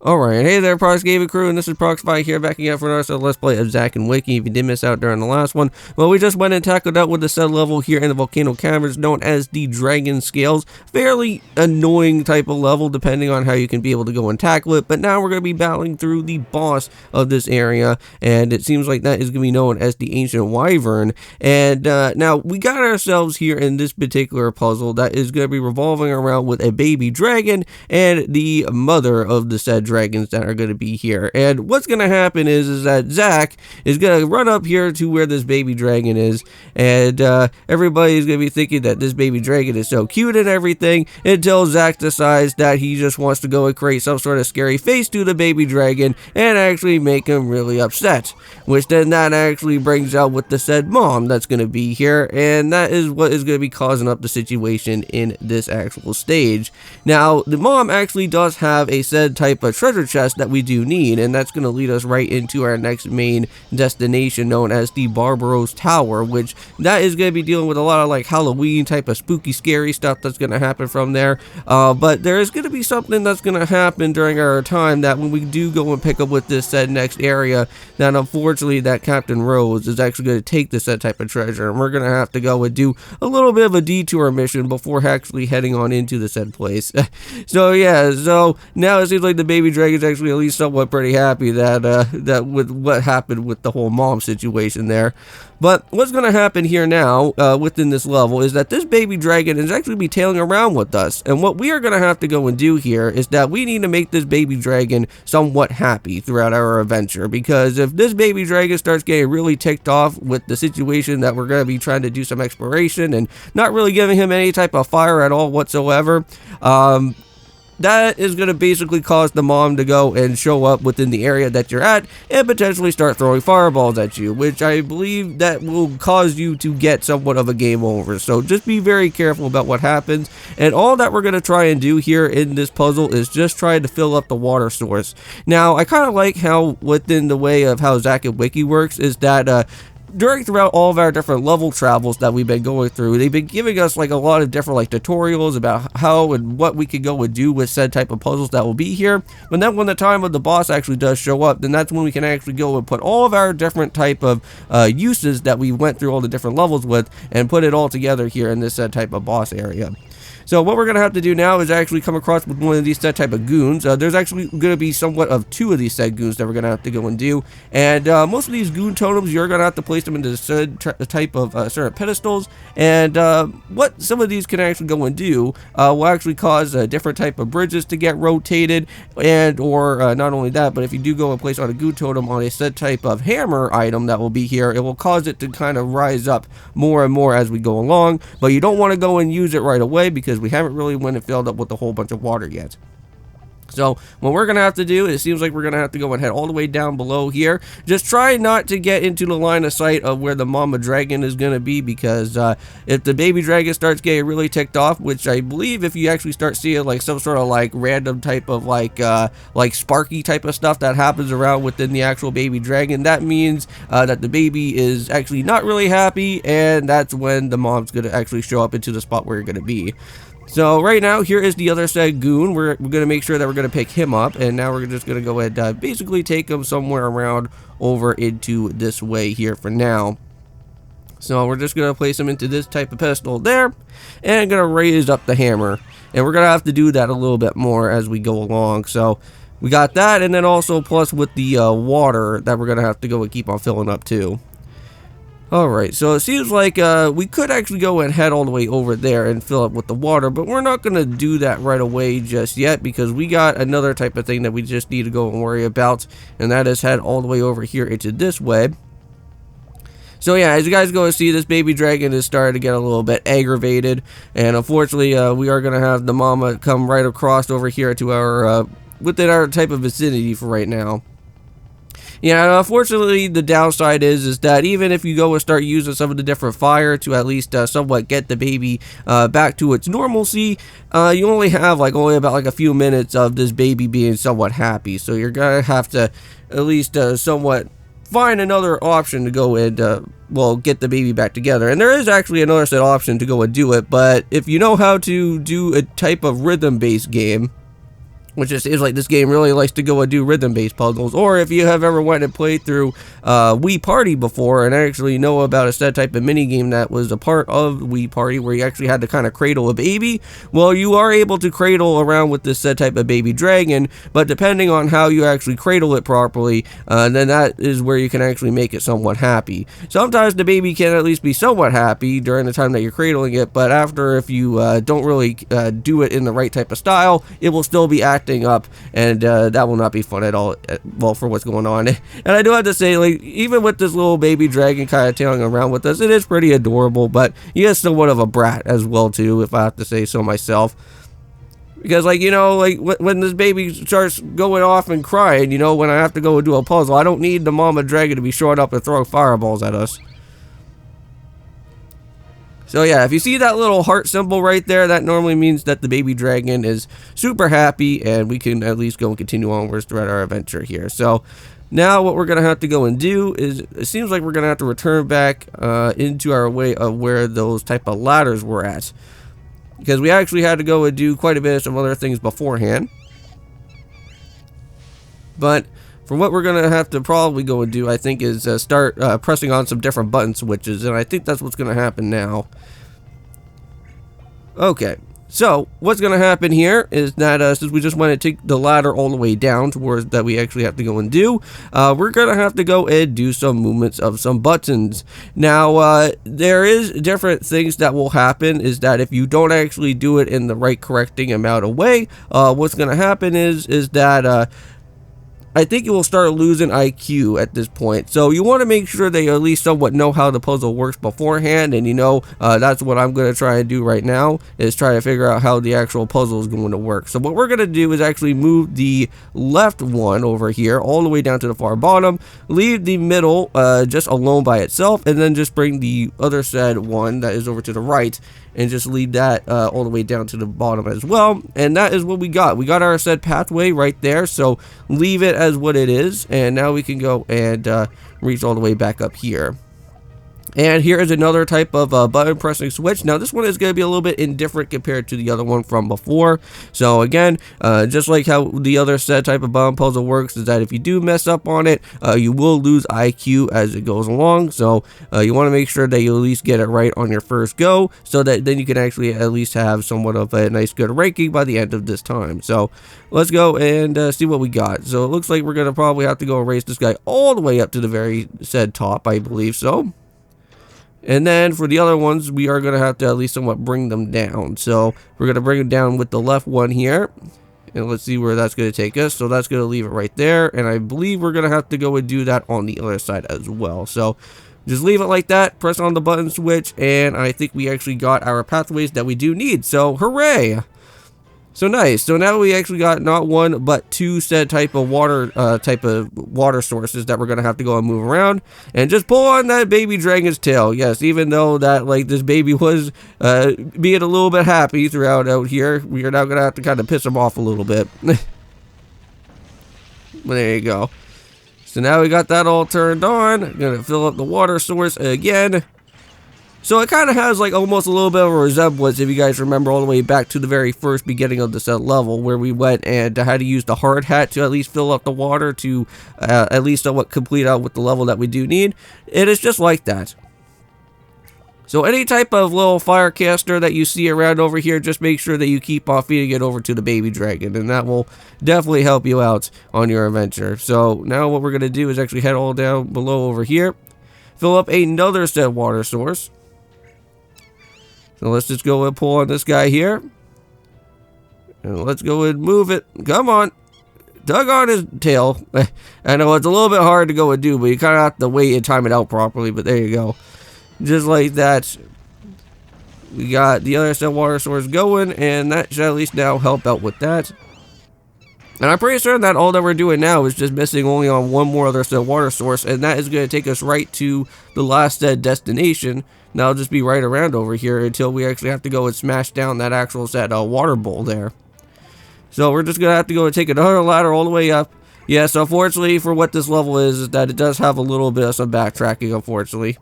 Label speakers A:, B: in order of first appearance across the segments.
A: Alright, hey there Prox Gaming Crew, and this is Proxify here, back again for another Let's Play of Zack Wiki. If you did miss out during the last one, well, we just went and tackled out with the said level here in the Volcano Caverns, known as the Dragon Scales. Fairly annoying type of level, depending on how you can be able to go and tackle it, but now we're going to be battling through the boss of this area, and it seems like that is going to be known as the Ancient Wyvern. And now, we got ourselves here in this particular puzzle that is going to be revolving around with a baby dragon and the mother of the said dragons that are going to be here. And what's going to happen is that Zack is going to run up here to where this baby dragon is, and everybody is going to be thinking that this baby dragon is so cute and everything, until Zack decides that he just wants to go and create some sort of scary face to the baby dragon and actually make him really upset, which then that actually brings out with the said mom that's going to be here, and that is what is going to be causing up the situation in this actual stage. Now, the mom actually does have a said type of treasure chest that we do need, and that's going to lead us right into our next main destination, known as the Barbaros Tower, which that is going to be dealing with a lot of like Halloween type of spooky scary stuff that's going to happen from there. But there is going to be something that's going to happen during our time that when we do go and pick up with this said next area, that unfortunately that Captain Rose is actually going to take this said type of treasure, and we're going to have to go and do a little bit of a detour mission before actually heading on into the said place. So yeah, so now it seems like the baby dragon's actually at least somewhat pretty happy that that with what happened with the whole mom situation there. But what's going to happen here now within this level is that this baby dragon is actually be tailing around with us, and what we are going to have to go and do here is that we need to make this baby dragon somewhat happy throughout our adventure, because if this baby dragon starts getting really ticked off with the situation that we're going to be trying to do some exploration and not really giving him any type of fire at all whatsoever, that is going to basically cause the mom to go and show up within the area that you're at and potentially start throwing fireballs at you, which I believe that will cause you to get somewhat of a game over. So just be very careful about what happens, and all that we're going to try and do here in this puzzle is just try to fill up the water source. Now, I kind of like how within the way of how Zack Wiki works is that throughout all of our different level travels that we've been going through, they've been giving us like a lot of different like tutorials about how and what we could go and do with said type of puzzles that will be here. But then when the time of the boss actually does show up, then that's when we can actually go and put all of our different type of uses that we went through all the different levels with and put it all together here in this said type of boss area. So what we're going to have to do now is actually come across with one of these set type of goons. There's actually going to be somewhat of two of these said goons that we're going to have to go and do. And most of these goon totems, you're going to have to place them into said type of certain pedestals. And what some of these can actually go and do will actually cause different type of bridges to get rotated. And or not only that, but if you do go and place on a goon totem on a said type of hammer item that will be here, it will cause it to kind of rise up more and more as we go along. But you don't want to go and use it right away, because we haven't really went and filled up with a whole bunch of water yet. So what we're going to have to do, it seems like we're going to have to go and head all the way down below here. Just try not to get into the line of sight of where the mama dragon is going to be, because if the baby dragon starts getting really ticked off, which I believe if you actually start seeing like some sort of like random type of like sparky type of stuff that happens around within the actual baby dragon, that means that the baby is actually not really happy, and that's when the mom's going to actually show up into the spot where you're going to be. So right now, here is the other said goon. We're going to make sure that we're going to pick him up, and now we're just going to go ahead and basically take him somewhere around over into this way here for now. So we're just going to place him into this type of pedestal there, and going to raise up the hammer. And we're going to have to do that a little bit more as we go along. So we got that, and then also plus with the water that we're going to have to go and keep on filling up too. Alright, so it seems like we could actually go and head all the way over there and fill up with the water, but we're not going to do that right away just yet, because we got another type of thing that we just need to go and worry about, and that is head all the way over here into this way. So yeah, as you guys go and see, this baby dragon is starting to get a little bit aggravated, and unfortunately we are going to have the mama come right across over here to our within our type of vicinity for right now. Yeah, unfortunately, the downside is that even if you go and start using some of the different fire to at least somewhat get the baby back to its normalcy, you only have only about a few minutes of this baby being somewhat happy. So you're gonna have to at least somewhat find another option to go and well, get the baby back together. And there is actually another set option to go and do it, but if you know how to do a type of rhythm-based game which it seems like this game really likes to go and do rhythm-based puzzles. Or if you have ever went and played through Wii Party before and actually know about a set type of mini game that was a part of Wii Party where you actually had to kind of cradle a baby, well, you are able to cradle around with this set type of baby dragon, but depending on how you actually cradle it properly, then that is where you can actually make it somewhat happy. Sometimes the baby can at least be somewhat happy during the time that you're cradling it, but after, if you don't really do it in the right type of style, it will still be acting up, and that will not be fun at all, well, for what's going on. And I do have to say, like, even with this little baby dragon kind of tailing around with us, it is pretty adorable, but he is somewhat of a brat as well too, if I have to say so myself. Because, like, you know, like, when this baby starts going off and crying, you know, when I have to go and do a puzzle, I don't need the mama dragon to be showing up and throwing fireballs at us. So yeah, if you see that little heart symbol right there, that normally means that the baby dragon is super happy, and we can at least go and continue onwards throughout our adventure here. So now what we're going to have to go and do is, it seems like we're going to have to return back into our way of where those type of ladders were at. Because we actually had to go and do quite a bit of some other things beforehand. But for what we're going to have to probably go and do, I think, is start pressing on some different button switches. And I think that's what's going to happen now. Okay, so what's going to happen here is that since we just want to take the ladder all the way down towards that we actually have to go and do, we're going to have to go and do some movements of some buttons. Now, there is different things that will happen, is that if you don't actually do it in the right correcting amount of way, what's going to happen is that I think you will start losing IQ at this point. So you want to make sure that you at least somewhat know how the puzzle works beforehand, and you know, that's what I'm going to try and do right now, is try to figure out how the actual puzzle is going to work. So what we're going to do is actually move the left one over here all the way down to the far bottom, leave the middle just alone by itself, and then just bring the other said one that is over to the right and just leave that all the way down to the bottom as well. And that is what we got. We got our said pathway right there, so leave it as what it is, and now we can go and reach all the way back up here. And here is another type of button pressing switch. Now this one is going to be a little bit indifferent compared to the other one from before. So again, just like how the other set type of button puzzle works, is that if you do mess up on it, you will lose IQ as it goes along. So you want to make sure that you at least get it right on your first go, so that then you can actually at least have somewhat of a nice good ranking by the end of this time. So let's go and see what we got. So it looks like we're going to probably have to go and race this guy all the way up to the very said top, I believe so. And then for the other ones, we are going to have to at least somewhat bring them down. So we're going to bring them down with the left one here. And let's see where that's going to take us. So that's going to leave it right there. And I believe we're going to have to go and do that on the other side as well. So just leave it like that. Press on the button switch. And I think we actually got our pathways that we do need. So hooray! So nice. So now we actually got not one but two said type of water sources that we're gonna have to go and move around, and just pull on that baby dragon's tail. Yes, even though that, like, this baby was being a little bit happy throughout out here, we are now gonna have to kind of piss him off a little bit. There you go. So now we got that all turned on. I'm gonna fill up the water source again. So it kind of has like almost a little bit of a resemblance, if you guys remember, all the way back to the very first beginning of the set level, where we went and had to use the hard hat to at least fill up the water to at least somewhat complete out with the level that we do need. It is just like that. So any type of little fire caster that you see around over here, just make sure that you keep on feeding it over to the baby dragon, and that will definitely help you out on your adventure. So now what we're going to do is actually head all down below over here, fill up another set water source. So let's just go and pull on this guy here. And let's go and move it. Come on. Tug on his tail. I know it's a little bit hard to go and do, but you kind of have to wait and time it out properly. But there you go. Just like that. We got the other set water source going, and that should at least now help out with that. And I'm pretty certain that all that we're doing now is just missing only on one more other set water source, and that is going to take us right to the last set destination. Now just be right around over here until we actually have to go and smash down that actual set water bowl there. So we're just going to have to go and take another ladder all the way up. Yes, unfortunately for what this level is that it does have a little bit of some backtracking, unfortunately.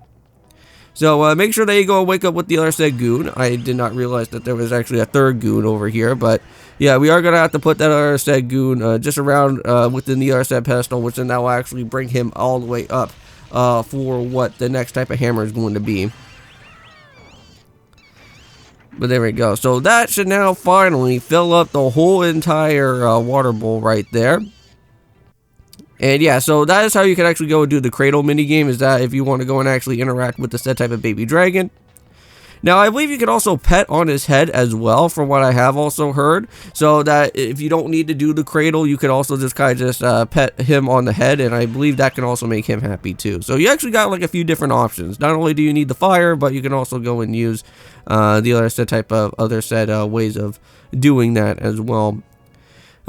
A: So make sure that you go and wake up with the other said goon. I did not realize that there was actually a third goon over here, but yeah, we are going to have to put that other said goon just around within the other said pedestal, which then that will actually bring him all the way up for what the next type of hammer is going to be. But there we go. So that should now finally fill up the whole entire water bowl right there. And yeah, so that is how you can actually go and do the cradle minigame, is that if you want to go and actually interact with the said type of baby dragon. Now, I believe you can also pet on his head as well, from what I have also heard. So that if you don't need to do the cradle, you can also just kind of just pet him on the head, and I believe that can also make him happy too. So you actually got like a few different options. Not only do you need the fire, but you can also go and use the other said type of ways of doing that as well.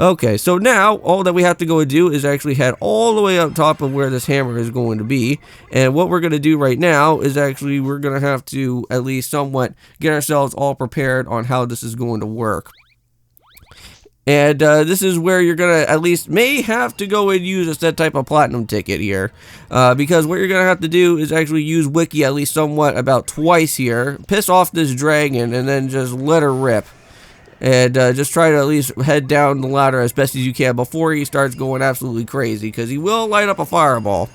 A: Okay, so now all that we have to go and do is actually head all the way up top of where this hammer is going to be. And what we're going to do right now is actually we're going to have to at least somewhat get ourselves all prepared on how this is going to work. And this is where you're going to at least may have to go and use a set type of platinum ticket here. Because what you're going to have to do is actually use Wiki at least somewhat about twice here. Piss off this dragon and then just let her rip. And just try to at least head down the ladder as best as you can before he starts going absolutely crazy, because he will light up a fireball.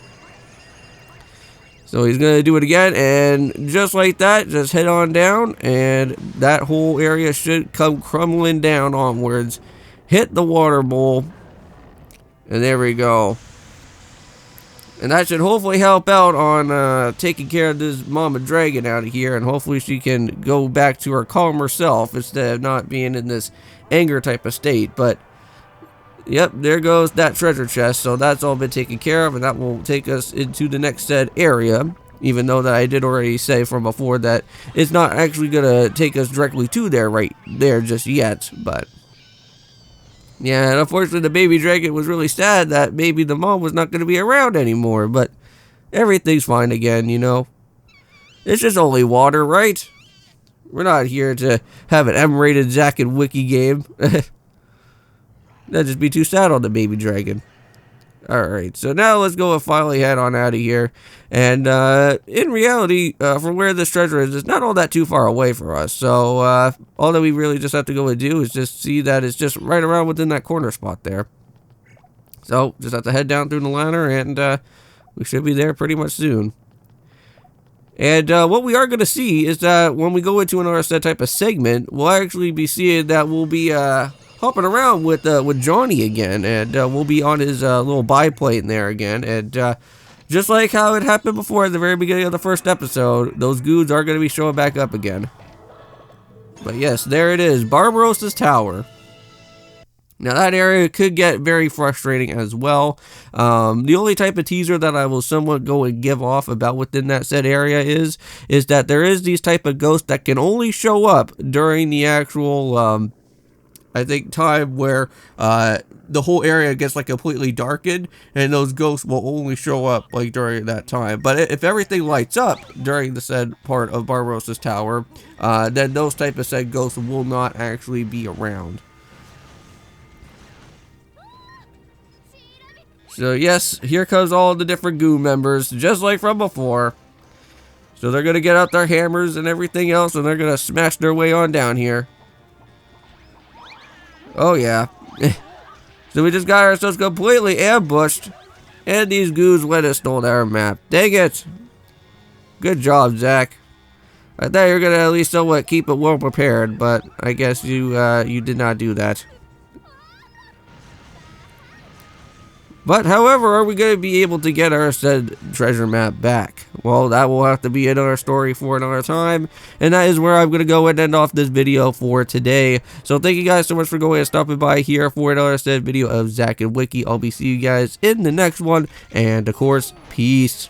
A: So he's going to do it again, and just like that, just head on down, and that whole area should come crumbling down onwards. Hit the water bowl, and there we go. And that should hopefully help out on taking care of this mama dragon out of here. And hopefully she can go back to her calmer self instead of not being in this anger type of state. But, yep, there goes that treasure chest. So that's all been taken care of. And that will take us into the next said area. Even though that I did already say from before that it's not actually going to take us directly to there right there just yet. But... yeah, and unfortunately the baby dragon was really sad that maybe the mom was not going to be around anymore, but everything's fine again, you know. It's just only water, right? We're not here to have an M-rated Zack and Wiki game. That'd just be too sad on the baby dragon. Alright, so now let's go and finally head on out of here. And in reality, from where this treasure is, it's not all that too far away for us. So all that we really just have to go and do is just see that it's just right around within that corner spot there. So just have to head down through the ladder, and we should be there pretty much soon. And what we are going to see is that when we go into another set type of segment, we'll actually be seeing that we'll be hopping around with Johnny again, and we'll be on his little biplane there again, and just like how it happened before at the very beginning of the first episode, those goons are going to be showing back up again. But yes, there it is, Barbarossa's Tower. Now that area could get very frustrating as well. The only type of teaser that I will somewhat go and give off about within that said area is that there is these type of ghosts that can only show up during the actual I think time where the whole area gets like completely darkened, and those ghosts will only show up like during that time. But if everything lights up during the said part of Barbarossa's Tower, then those type of said ghosts will not actually be around. So yes, here comes all the different goon members, just like from before. So they're gonna get out their hammers and everything else, and they're gonna smash their way on down here. Oh yeah. So we just got ourselves completely ambushed, and these goons went and stole our map. Dang it! Good job, Zack. I thought you were gonna at least somewhat keep it well prepared, but I guess you did not do that. But however, are we going to be able to get our said treasure map back? Well, that will have to be another story for another time, and that is where I'm going to go and end off this video for today. So thank you guys so much for going and stopping by here for another said video of Zack and Wiki. I'll be seeing you guys in the next one, and of course, peace.